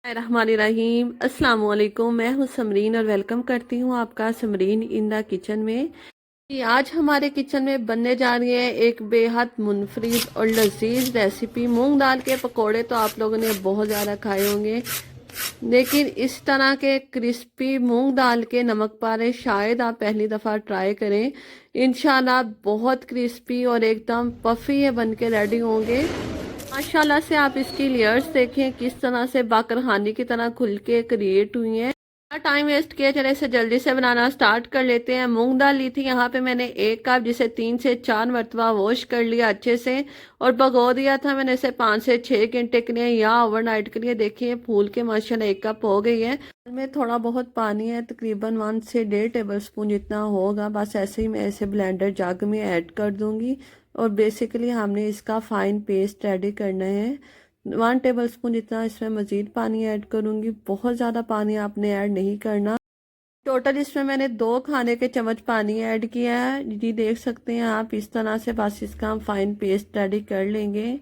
रहीम अस्सलाम वालेकुम। मैं हूँ समरीन और वेलकम करती हूँ आपका समरीन इन द किचन में। आज हमारे किचन में बनने जा रही है एक बेहद मुनफरिद और लजीज रेसिपी। मूंग दाल के पकोड़े तो आप लोगों ने बहुत ज़्यादा खाए होंगे, लेकिन इस तरह के क्रिस्पी मूंग दाल के नमक पारे शायद आप पहली दफ़ा ट्राई करें। इंशाल्लाह बहुत क्रिस्पी और एकदम पफी ये बन के रेडी होंगे। माशाल्लाह से आप इसकी लेयर्स देखें किस तरह से बाकरखानी की तरह खुल के क्रिएट हुई हैं। टाइम वेस्ट किया, चले इसे जल्दी से बनाना स्टार्ट कर लेते हैं। मूंग दाल ली थी यहाँ पे मैंने 1 कप, जिसे 3 से 4 मरतबा वॉश कर लिया अच्छे से और भगो दिया था मैंने इसे 5 से 6 घंटे के लिए या ओवरनाइट के लिए। देखिए फूल के माशाल्लाह 1 कप हो गई है। में थोड़ा बहुत पानी है, तकरीबन 1 से 1.5 टेबल स्पून जितना होगा। बस ऐसे ही मैं इसे ब्लेंडर जग में ऐड कर दूंगी और बेसिकली हमने इसका फाइन पेस्ट रेडी करना है। 1 टेबल स्पून जितना इसमें मज़ीद पानी ऐड करूँगी। बहुत ज़्यादा पानी आपने ऐड नहीं करना। टोटल इसमें मैंने 2 खाने के चम्मच पानी ऐड किया है जी, देख सकते हैं आप इस तरह से। बस इसका हम फाइन पेस्ट रेडी कर लेंगे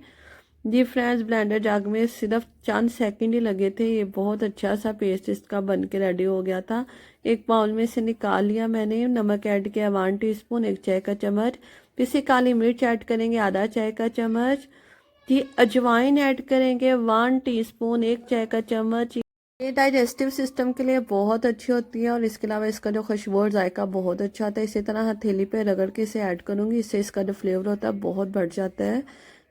जी। फ्रेंड्स, ब्लेंडर जग में सिर्फ चंद सेकंड ही लगे थे, ये बहुत अच्छा सा पेस्ट इसका बन के रेडी हो गया था। एक बाउल में से निकाल लिया मैंने। नमक ऐड किया 1 टीस्पून, 1 चाय का चम्मच। पिसी काली मिर्च ऐड करेंगे आधा चाय का चम्मच जी। अजवाइन ऐड करेंगे 1 टीस्पून, 1 चाय का चम्मच। ये डाइजेस्टिव सिस्टम के लिए बहुत अच्छी होती है और इसके अलावा इसका जो खुशबू और जायका बहुत अच्छा आता है। इसी तरह हथेली पे रगड़ के इसे ऐड करूंगी, इससे इसका जो फ्लेवर होता है बहुत बढ़ जाता है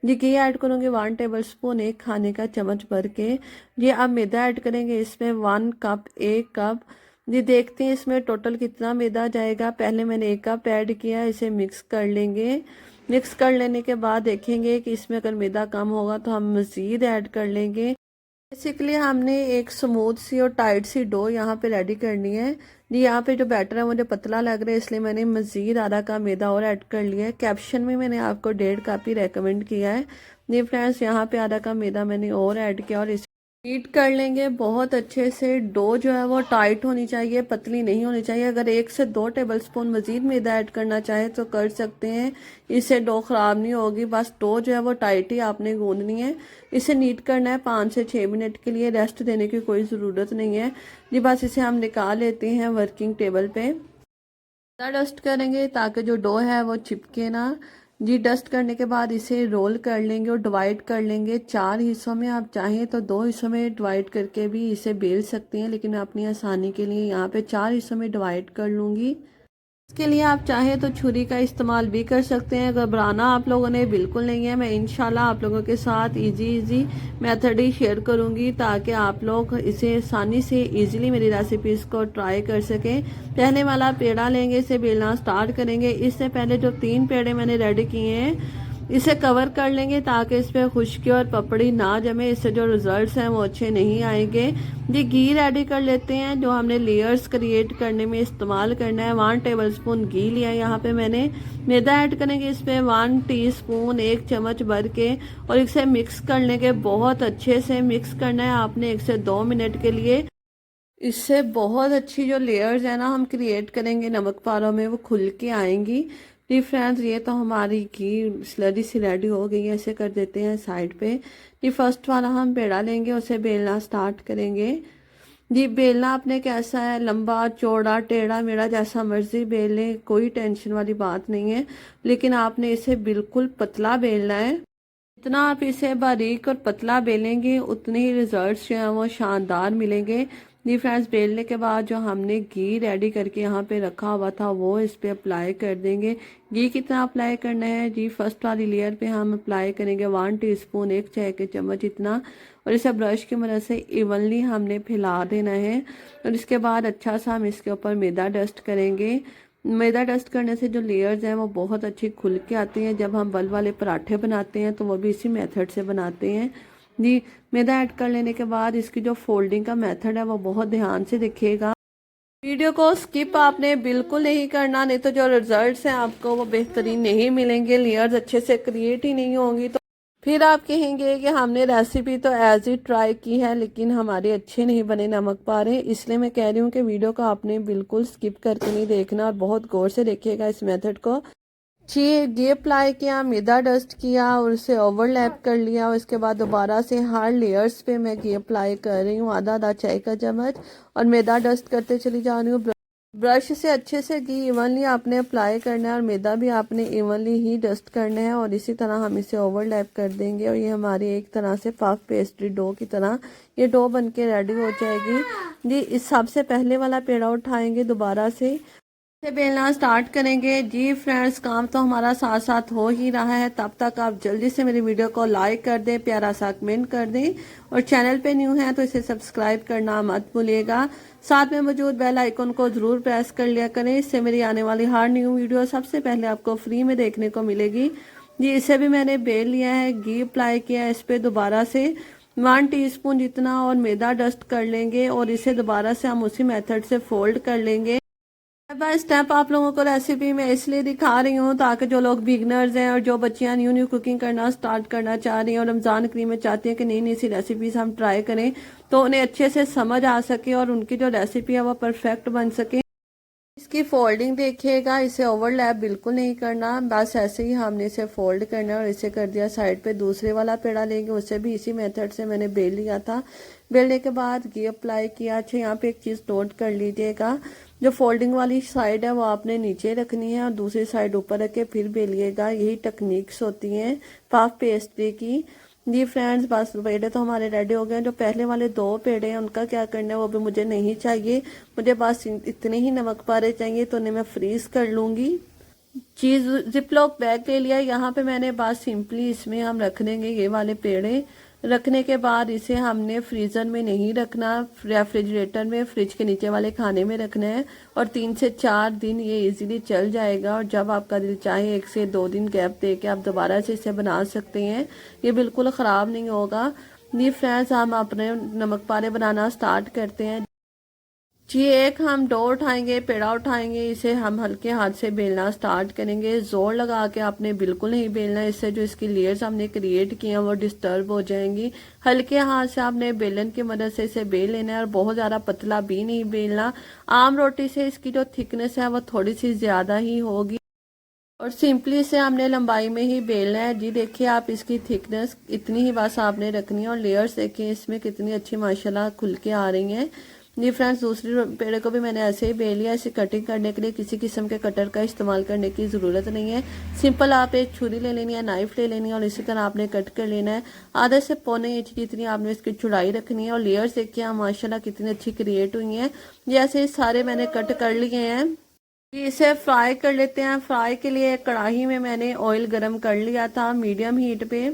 जी। घी ऐड करूंगी 1 टेबल स्पून, 1 खाने का चम्मच भर के जी। अब मैदा ऐड करेंगे इसमें 1 कप, 1 कप जी। देखते हैं इसमें टोटल कितना मैदा जाएगा। पहले मैंने 1 कप ऐड किया, इसे मिक्स कर लेंगे। मिक्स कर लेने के बाद देखेंगे कि इसमें अगर मैदा कम होगा तो हम मज़ीद ऐड कर लेंगे। बेसिकली हमने एक स्मूथ सी और टाइट सी डो यहाँ पे रेडी करनी है जी। यहाँ पे जो बैटर है मुझे पतला लग रहा है, इसलिए मैंने मज़ीद आधा कप मैदा और ऐड कर लिया है। कैप्शन में मैंने आपको 1.5 कप ही रेकमेंड किया है जी। फ्रेंड्स, यहाँ पे आधा कप मैदा मैंने और ऐड किया और इसे बीट कर लेंगे बहुत अच्छे से। डो जो है वो टाइट होनी चाहिए, पतली नहीं होनी चाहिए। अगर 1 से 2 टेबल स्पून मज़ीद मैदा ऐड करना चाहे तो कर सकते हैं, इससे डो ख़राब नहीं होगी। बस डो जो है वो टाइट ही आपने गूंदनी है। इसे नीट करना है 5 से 6 मिनट के लिए, रेस्ट देने की कोई ज़रूरत नहीं है जी। बस इसे हम निकाल लेते हैं वर्किंग टेबल पे। डस्ट करेंगे ताकि जो डो है वो चिपके ना जी। डस्ट करने के बाद इसे रोल कर लेंगे और डिवाइड कर लेंगे 4 हिस्सों में। आप चाहें तो 2 हिस्सों में डिवाइड करके भी इसे बेल सकते हैं, लेकिन मैं अपनी आसानी के लिए यहाँ पे 4 हिस्सों में डिवाइड कर लूँगी। इसके लिए आप चाहें तो छुरी का इस्तेमाल भी कर सकते हैं। घबराना आप लोगों ने बिल्कुल नहीं है। मैं इंशाल्लाह आप लोगों के साथ इजी मेथड ही शेयर करूंगी ताकि आप लोग इसे आसानी से इजीली मेरी रेसिपीज़ को ट्राई कर सकें। पहले वाला पेड़ा लेंगे, इसे बेलना स्टार्ट करेंगे। इससे पहले जो 3 पेड़े मैंने रेडी किए हैं इसे कवर कर लेंगे ताकि इस पर खुश्की और पपड़ी ना जमे, इससे जो रिजल्ट्स हैं वो अच्छे नहीं आएंगे जी। घी रेडी कर लेते हैं जो हमने लेयर्स क्रिएट करने में इस्तेमाल करना है। 1 टेबल स्पून घी लिया है यहाँ पे मैंने। मैदा ऐड करेंगे इसमें 1 टीस्पून, 1 चम्मच भर के और इसे मिक्स कर लेंगे। बहुत अच्छे से मिक्स करना है आपने 1 से 2 मिनट के लिए। इससे बहुत अच्छी जो लेयर्स है ना हम क्रिएट करेंगे नमक पारों में, वो खुल के आएंगी जी। फ्रेंड्स, ये तो हमारी घी स्लरी सी रेडी हो गई है। ऐसे कर देते हैं साइड पे जी। फर्स्ट वाला हम पेड़ा लेंगे, उसे बेलना स्टार्ट करेंगे जी। बेलना आपने कैसा है, लंबा चौड़ा टेढ़ा मेढ़ा जैसा मर्जी बेल लें, कोई टेंशन वाली बात नहीं है, लेकिन आपने इसे बिल्कुल पतला बेलना है। जितना आप इसे बारीक और पतला बेलेंगे उतने ही रिजल्ट्स जो हैं वो शानदार मिलेंगे जी। फ्रेंड्स, बेलने के बाद जो हमने घी रेडी करके यहाँ पे रखा हुआ था वो इस पे अप्लाई कर देंगे। घी कितना अप्लाई करना है जी, फर्स्ट वाली लेयर पे हम अप्लाई करेंगे 1 टीस्पून, 1 चाय के चम्मच इतना, और इसे ब्रश की मदद से इवनली हमने फैला देना है। और इसके बाद अच्छा सा हम इसके ऊपर मैदा डस्ट करेंगे। मैदा डस्ट करने से जो लेयर्स हैं वो बहुत अच्छी खुल के आती हैं। जब हम बल वाले पराठे बनाते हैं तो वो भी इसी मेथड से बनाते हैं जी। मैदा ऐड कर लेने के बाद इसकी जो फोल्डिंग का मेथड है वो बहुत ध्यान से देखिएगा। वीडियो को स्किप आपने बिल्कुल नहीं करना, नहीं तो जो रिजल्ट्स हैं आपको वो बेहतरीन नहीं मिलेंगे, लेयर्स अच्छे से क्रिएट ही नहीं होंगी। तो फिर आप कहेंगे कि हमने रेसिपी तो एज ही ट्राई की है लेकिन हमारे अच्छे नहीं बने नमक पारे। इसलिए मैं कह रही हूँ कि वीडियो को आपने बिल्कुल स्किप करके नहीं देखना और बहुत गौर से देखिएगा इस मेथड को। घी अप्लाई किया, मैदा डस्ट किया और उसे ओवरलैप कर लिया और इसके बाद दोबारा से हर लेयर्स पे मैं घी अप्लाई कर रही हूँ, आधा आधा चाय का चम्मच, और मैदा डस्ट करते चली जा रही हूँ। ब्रश से अच्छे से घी इवनली आपने अप्लाई करना है और मैदा भी आपने इवनली ही डस्ट करना है और इसी तरह हम इसे ओवरलैप कर देंगे और ये हमारी एक तरह से पफ पेस्ट्री डो की तरह ये डो बनके रेडी हो जाएगी जी। इस सबसे पहले वाला पेड़ा उठाएंगे, दोबारा से बेलना स्टार्ट करेंगे जी। फ्रेंड्स, काम तो हमारा साथ साथ हो ही रहा है, तब तक आप जल्दी से मेरी वीडियो को लाइक कर दें, प्यारा सा कमेंट कर दें और चैनल पे न्यू है तो इसे सब्सक्राइब करना मत भूलिएगा। साथ में मौजूद बेल आइकन को जरूर प्रेस कर लिया करें, इससे मेरी आने वाली हर न्यू वीडियो सबसे पहले आपको फ्री में देखने को मिलेगी जी। इसे भी मैंने बेल लिया है, घी अप्लाई किया है, इस पर दोबारा से 1 टीस्पून जितना और मैदा डस्ट कर लेंगे और इसे दोबारा से हम उसी मेथड से फोल्ड कर लेंगे। स्टेप बाय स्टेप आप लोगों को रेसिपी मैं इसलिए दिखा रही हूँ ताकि जो लोग बिगनर्स हैं और जो बच्चियाँ न्यू न्यू कुकिंग करना स्टार्ट करना चाह रही हैं और रमज़ान करीम में चाहती हैं कि नई नई सी रेसिपीज हम ट्राई करें तो उन्हें अच्छे से समझ आ सके और उनकी जो रेसिपी है वो परफेक्ट बन सके। इसकी फोल्डिंग देखिएगा, इसे ओवरलैप बिल्कुल नहीं करना, बस ऐसे ही हमने इसे फोल्ड करना है और इसे कर दिया साइड पे। दूसरे वाला पेड़ा लेंगे, उसे भी इसी मेथड से मैंने बेल लिया था। बेलने के बाद घी अप्लाई किया। अच्छा, यहाँ पे एक चीज़ नोट कर लीजिएगा, जो फोल्डिंग वाली साइड है वो आपने नीचे रखनी है और दूसरी साइड ऊपर रख के फिर बेलिएगा। यही टेक्निक्स होती हैं पफ पेस्ट्री की जी। फ्रेंड्स, बस पेड़े तो हमारे रेडी हो गए। जो पहले वाले 2 पेड़े हैं उनका क्या करना है वो भी मुझे नहीं चाहिए, मुझे बस इतने ही नमक पारे चाहिए तो उन्हें मैं फ्रीज कर लूँगी। चीज़ जिपलॉक बैग ले लिया, यहाँ पे मैंने बस सिंपली इसमें हम रख देंगे ये वाले पेड़े। रखने के बाद इसे हमने फ्रीज़र में नहीं रखना, रेफ्रिजरेटर में फ्रिज के नीचे वाले खाने में रखना है और 3 से 4 दिन ये इजीली चल जाएगा और जब आपका दिल चाहे 1 से 2 दिन गैप दे के आप दोबारा से इसे बना सकते हैं, ये बिल्कुल ख़राब नहीं होगा। ये फ्रेंड्स, हम अपने नमक पारे बनाना स्टार्ट करते हैं जी। एक हम डो उठाएंगे, पेड़ा उठाएंगे, इसे हम हल्के हाथ से बेलना स्टार्ट करेंगे। जोर लगा के आपने बिल्कुल नहीं बेलना, इससे जो इसकी लेयर्स हमने क्रिएट की हैं वो डिस्टर्ब हो जाएंगी। हल्के हाथ से आपने बेलन की मदद से इसे बेल लेना है और बहुत ज़्यादा पतला भी नहीं बेलना। आम रोटी से इसकी जो थिकनेस है वो थोड़ी सी ज़्यादा ही होगी और सिंपली इसे हमने लंबाई में ही बेलना है जी। देखिए आप, इसकी थिकनेस इतनी ही बस आपने रखनी है और लेयर्स देखिए इसमें कितनी अच्छी माशाल्लाह खुल के आ रही हैं जी। फ्रेंड्स, दूसरी पेड़े को भी मैंने ऐसे ही बेल लिया। इसे कटिंग करने के लिए किसी किस्म के कटर का इस्तेमाल करने की ज़रूरत नहीं है, सिंपल आप एक छुरी ले लेनी है, नाइफ ले लेनी है और इसी तरह आपने कट कर लेना है। आधे से पौने इंच जितनी आपने इसकी चौड़ाई रखनी है और लेयर्स देखिए माशाल्लाह कितनी अच्छी क्रिएट हुई हैं। जैसे सारे मैंने कट कर लिए हैं, इसे फ्राई कर लेते हैं। फ्राई के लिए कढ़ाई में मैंने ऑयल गरम कर लिया था मीडियम हीट पे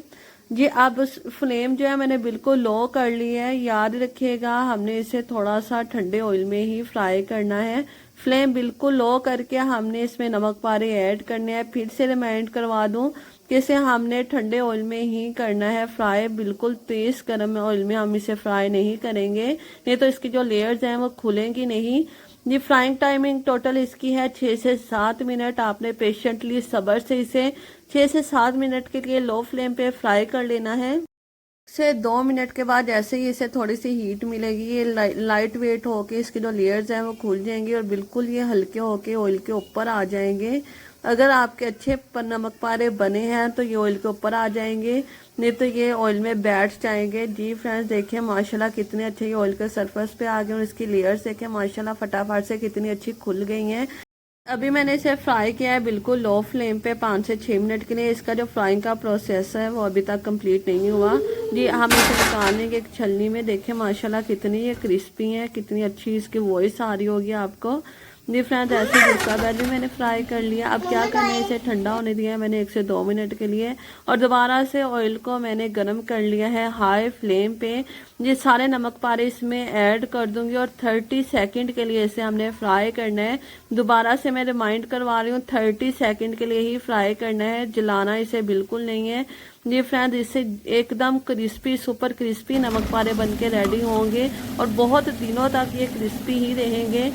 जी। अब फ्लेम जो है मैंने बिल्कुल लो कर ली है। याद रखिएगा, हमने इसे थोड़ा सा ठंडे ऑयल में ही फ्राई करना है। फ्लेम बिल्कुल लो करके हमने इसमें नमक पारे ऐड करने हैं। फिर से रिमाइंड करवा दूं कि इसे हमने ठंडे ऑयल में ही करना है फ्राई, बिल्कुल तेज गर्म ऑयल में हम इसे फ्राई नहीं करेंगे, नहीं तो इसकी जो लेयर्स हैं वो खुलेंगी नहीं जी। फ्राइंग टाइमिंग टोटल इसकी है 6 से 7 मिनट। आपने पेशेंटली सब्र से इसे 6 से 7 मिनट के लिए लो फ्लेम पे फ्राई कर लेना है। से 2 मिनट के बाद जैसे ही इसे थोड़ी सी हीट मिलेगी, ये लाइट वेट होके इसकी जो लेयर्स हैं वो खुल जाएंगी और बिल्कुल ये हल्के होके ऑयल के ऊपर आ जाएंगे। अगर आपके अच्छे नमक पारे बने हैं तो ये ऑयल के ऊपर आ जाएंगे, नहीं तो ये ऑयल में बैठ जाएंगे जी। फ्रेंड्स, देखिए माशाल्लाह कितने अच्छे ये ऑयल के सरफेस पे आ गए और इसकी लेयर्स देखिए माशाल्लाह फटाफट से कितनी अच्छी खुल गई हैं। अभी मैंने इसे फ्राई किया है बिल्कुल लो फ्लेम पे 5 से 6 मिनट के लिए। इसका जो फ्राइंग का प्रोसेस है वो अभी तक कंप्लीट नहीं हुआ जी। हम इसे निकाल लेंगे एक छलनी में। देखें माशाल्लाह कितनी ये क्रिस्पी है, कितनी अच्छी इसकी वॉइस आ रही होगी आपको जी। फ्रेंड्स, ऐसे दूसरा बैल भी मैंने फ्राई कर लिया। अब क्या करना है, इसे ठंडा होने दिया है मैंने 1 से 2 मिनट के लिए और दोबारा से ऑयल को मैंने गर्म कर लिया है हाई फ्लेम पे। ये सारे नमक पारे इसमें ऐड कर दूंगी और 30 सेकंड के लिए इसे हमने फ्राई करना है। दोबारा से मैं रिमाइंड करवा रही हूँ, 30 सेकंड के लिए ही फ्राई करना है, जलाना इसे बिल्कुल नहीं है जी। फ्रेंड्स, इससे एकदम क्रिस्पी सुपर क्रिस्पी नमक पारे बन के रेडी होंगे और बहुत दिनों तक ये क्रिस्पी ही रहेंगे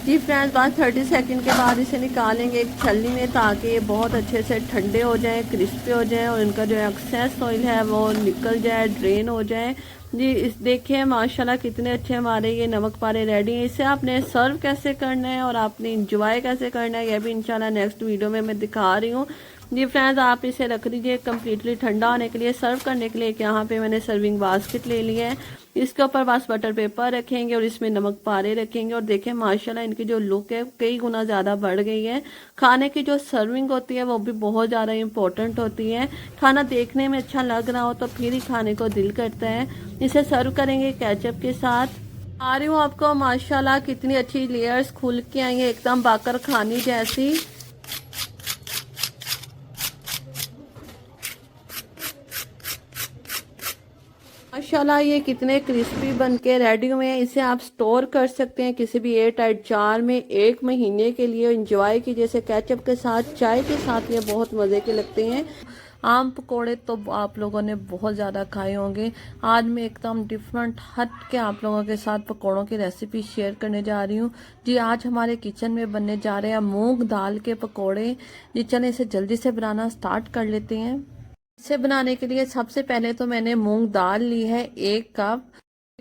जी फ्रेंड्स, बस 30 सेकंड के बाद इसे निकालेंगे एक छलनी में, ताकि ये बहुत अच्छे से ठंडे हो जाएं, क्रिस्पी हो जाएं और इनका जो एक्सेस ऑयल है वो निकल जाए, ड्रेन हो जाए। जी इस देखिए माशाल्लाह कितने अच्छे हमारे ये नमक पारे रेडी हैं। इसे आपने सर्व कैसे करना है और आपने इंजॉय कैसे करना है, यह भी इंशाल्लाह नेक्स्ट वीडियो में मैं दिखा रही हूँ। जी फ्रेंड्स, आप इसे रख दीजिए कम्प्लीटली ठंडा होने के लिए। सर्व करने के लिए यहाँ पे मैंने सर्विंग बास्केट ले लिया है। इसके ऊपर बस बटर पेपर रखेंगे और इसमें नमक पारे रखेंगे और देखें माशाल्लाह इनकी जो लुक है कई गुना ज़्यादा बढ़ गई है। खाने की जो सर्विंग होती है वो भी बहुत ज़्यादा इम्पोर्टेंट होती है। खाना देखने में अच्छा लग रहा हो तो फिर ही खाने को दिल करता है। इसे सर्व करेंगे केचप के साथ। आ रही हूँ आपको माशाल्लाह कितनी अच्छी लेयर्स खुल के आई है, एकदम बाकर खानी जैसी। माशाल्लाह ये कितने क्रिस्पी बन के रेडी हुए हैं। इसे आप स्टोर कर सकते हैं किसी भी एयर टाइट जार में 1 महीने के लिए। इंजॉय कीजिए जैसे केचप के साथ, चाय के साथ, ये बहुत मज़े के लगते हैं। आम पकोड़े तो आप लोगों ने बहुत ज़्यादा खाए होंगे। आज मैं एकदम डिफरेंट हट के आप लोगों के साथ पकोड़ों की रेसिपी शेयर करने जा रही हूँ। जी आज हमारे किचन में बनने जा रहे हैं मूंग दाल के पकोड़े। जी चलें इसे जल्दी से बनाना स्टार्ट कर लेते हैं। इसे बनाने के लिए सबसे पहले तो मैंने मूंग दाल ली है 1 कप।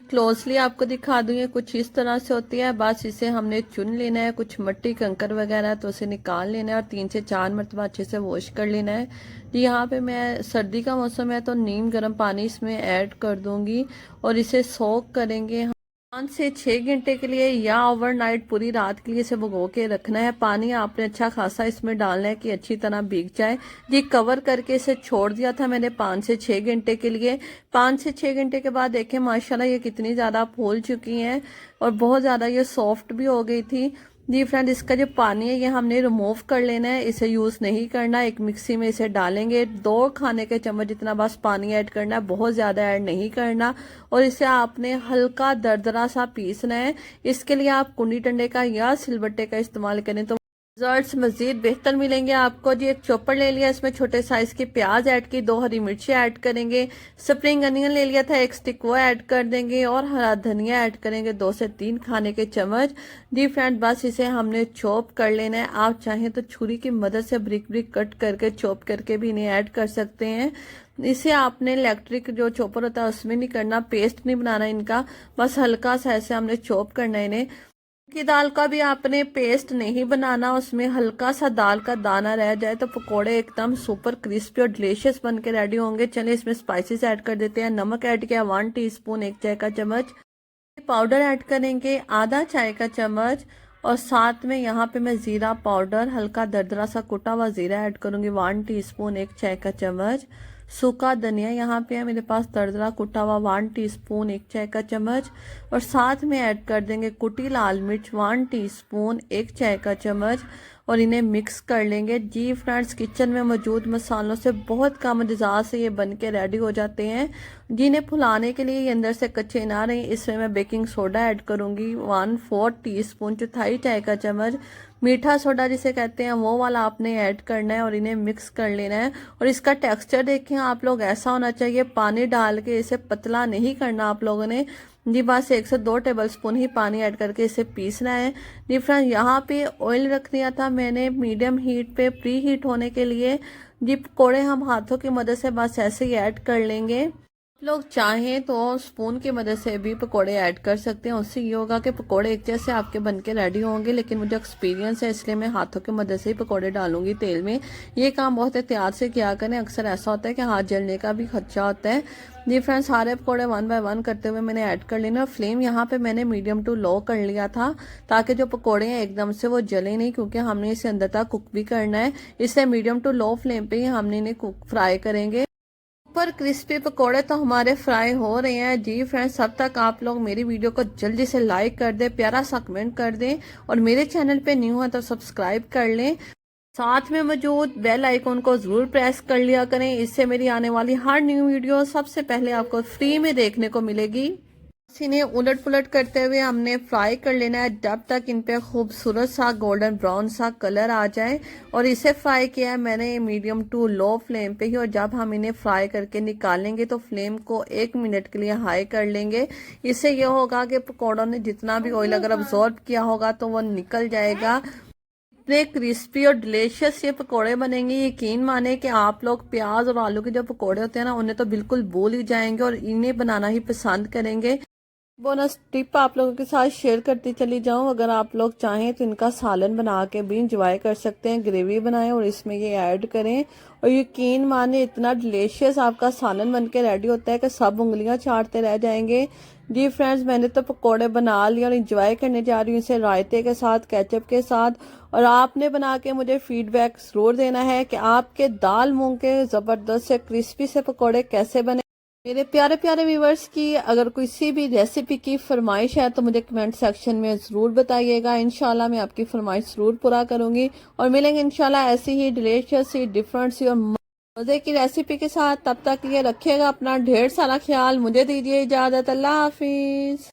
क्लोजली आपको दिखा दूँ, ये कुछ इस तरह से होती है। बस इसे हमने चुन लेना है, कुछ मिट्टी कंकर वगैरह तो उसे निकाल लेना है और 3 से 4 मरतबा अच्छे से वॉश कर लेना है। जी यहाँ पे मैं, सर्दी का मौसम है तो नीम गर्म पानी इसमें ऐड कर दूंगी और इसे सोक करेंगे 5 से 6 घंटे के लिए, या ओवरनाइट पूरी रात के लिए इसे भिगो के रखना है। पानी आपने अच्छा खासा इसमें डालना है कि अच्छी तरह भीग जाए। जी कवर करके इसे छोड़ दिया था मैंने 5 से 6 घंटे के लिए। 5 से 6 घंटे के बाद देखें माशाल्लाह ये कितनी ज़्यादा फूल चुकी हैं और बहुत ज़्यादा ये सॉफ्ट भी हो गई थी। जी फ्रेंड, इसका जो पानी है ये हमने रिमूव कर लेना है, इसे यूज़ नहीं करना। एक मिक्सी में इसे डालेंगे, 2 खाने के चम्मच जितना बस पानी ऐड करना है, बहुत ज़्यादा ऐड नहीं करना। और इसे आपने हल्का दरदरा सा पीसना है। इसके लिए आप कुंडी डंडे का या सिलबट्टे का इस्तेमाल करें तो रिजल्ट्स मजीद बेहतर मिलेंगे आपको। जी एक चॉपर ले लिया, इसमें छोटे साइज की प्याज ऐड की, 2 हरी मिर्ची ऐड करेंगे, स्प्रिंग अनियन ले लिया था 1 स्टिक वो ऐड कर देंगे और हरा धनिया ऐड करेंगे 2 से 3 खाने के चम्मच। जी फ्रेंड, बस इसे हमने चॉप कर लेना है। आप चाहें तो छुरी की मदद से ब्रिक ब्रिक कट करके चॉप करके भी इन्हें ऐड कर सकते हैं। इसे आपने इलेक्ट्रिक जो चॉपर होता है उसमें नहीं करना, पेस्ट नहीं बनाना इनका, बस हल्का सा ऐसे हमने चॉप करना है इन्हें। की दाल का भी आपने पेस्ट नहीं बनाना, उसमें हल्का सा दाल का दाना रह जाए तो पकोड़े एकदम सुपर क्रिस्पी और डिलीशियस बन के रेडी होंगे। चलिए इसमें स्पाइसेस ऐड कर देते हैं। नमक ऐड किया 1 टीस्पून, 1 चाय का चम्मच। पाउडर ऐड करेंगे आधा चाय का चम्मच और साथ में यहाँ पे मैं जीरा पाउडर, हल्का दरदरा सा कुटा हुआ जीरा ऐड करूंगी 1 टीस्पून, 1 चाय का चम्मच। सूखा धनिया यहाँ पे है मेरे पास दरदरा कुटा हुआ 1 टीस्पून, 1 चाय का चम्मच। और साथ में ऐड कर देंगे कुटी लाल मिर्च 1 टीस्पून, 1 चाय का चम्मच और इन्हें मिक्स कर लेंगे। जी फ्रेंड्स, किचन में मौजूद मसालों से बहुत कम अंदाज़ से ये बन के रेडी हो जाते हैं। जिन्हें फुलाने के लिए ये अंदर से कच्चे ना रहे, इसमें मैं बेकिंग सोडा ऐड करूंगी 1/4 टीस्पून, चौथाई चाय का चम्मच। मीठा सोडा जिसे कहते हैं वो वाला आपने ऐड करना है और इन्हें मिक्स कर लेना है। और इसका टेक्सचर देखें आप लोग, ऐसा होना चाहिए, पानी डाल के इसे पतला नहीं करना आप लोगों ने। जी बस 1 से 2 टेबलस्पून ही पानी ऐड करके इसे पीसना है। जी फ्रेंड, यहाँ पे ऑयल रख दिया था मैंने मीडियम हीट पे प्री हीट होने के लिए। जी पकौड़े हम हाथों की मदद से बस ऐसे ही ऐड कर लेंगे। लोग चाहें तो स्पून की मदद से भी पकोड़े ऐड कर सकते हैं, उससे ये होगा कि पकोड़े एक जैसे आपके बनके रेडी होंगे। लेकिन मुझे एक्सपीरियंस है इसलिए मैं हाथों की मदद से ही पकोड़े डालूंगी तेल में। ये काम बहुत एहतियात से किया करें, अक्सर ऐसा होता है कि हाथ जलने का भी खदशा होता है। जी फ्रेंड्स, सारे पकोड़े 1 बाय 1 करते हुए मैंने ऐड कर लेना। फ्लेम यहाँ पे मैंने मीडियम टू लो कर लिया था ताकि जो पकोड़े हैं एकदम से वो जले नहीं, क्योंकि हमने इसे अंदर तक कुक भी करना है। इससे मीडियम टू लो फ्लेम पे ही हमने इन्हें कुक फ्राई करेंगे। पर क्रिस्पी पकोड़े तो हमारे फ्राई हो रहे हैं। जी फ्रेंड्स, तब तक आप लोग मेरी वीडियो को जल्दी से लाइक कर दें, प्यारा सा कमेंट कर दें और मेरे चैनल पे न्यू है तो सब्सक्राइब कर लें। साथ में मौजूद बेल आइकन को जरूर प्रेस कर लिया करें, इससे मेरी आने वाली हर न्यू वीडियो सबसे पहले आपको फ्री में देखने को मिलेगी। इन्हें उलट पुलट करते हुए हमने फ्राई कर लेना है जब तक इन पे खूबसूरत सा गोल्डन ब्राउन सा कलर आ जाए। और इसे फ्राई किया है मैंने मीडियम टू लो फ्लेम पे ही। और जब हम इन्हें फ्राई करके निकालेंगे तो फ्लेम को 1 मिनट के लिए हाई कर लेंगे। इससे ये होगा कि पकौड़ों ने जितना भी ऑयल अगर अब्जॉर्ब किया होगा तो वो निकल जाएगा। इतने क्रिस्पी और डिलीशियस ये पकोड़े बनेंगे, यकीन माने कि आप लोग प्याज और आलू के जो पकोड़े होते हैं ना उन्हें तो बिल्कुल भूल ही जाएंगे और इन्हें बनाना ही पसंद करेंगे। बोनस टिप आप लोगों के साथ शेयर करती चली जाऊं, अगर आप लोग चाहें तो इनका सालन बना के भी इंजॉय कर सकते हैं। ग्रेवी बनाएं और इसमें ये ऐड करें और यकीन माने इतना डिलीशियस आपका सालन बन के रेडी होता है कि सब उंगलियां चाटते रह जाएंगे। जी फ्रेंड्स, मैंने तो पकोड़े बना लिए और इंजॉय करने जा रही हूँ इसे रायते के साथ, केचप के साथ। और आपने बना के मुझे फीडबैक जरूर देना है कि आपके दाल मूंग के जबरदस्त से क्रिस्पी से पकोड़े कैसे बने। मेरे प्यारे प्यारे व्यूवर्स की अगर किसी भी रेसिपी की फरमाइश है तो मुझे कमेंट सेक्शन में ज़रूर बताइएगा। इंशाल्लाह मैं आपकी फरमाइश ज़रूर पूरा करूंगी और मिलेंगे इंशाल्लाह ऐसी ही डिलीशियस सी डिफरेंट सी और मज़े की रेसिपी के साथ। तब तक ये रखिएगा अपना ढेर सारा ख्याल। मुझे दीजिए इजाज़त। अल्लाह हाफिज़।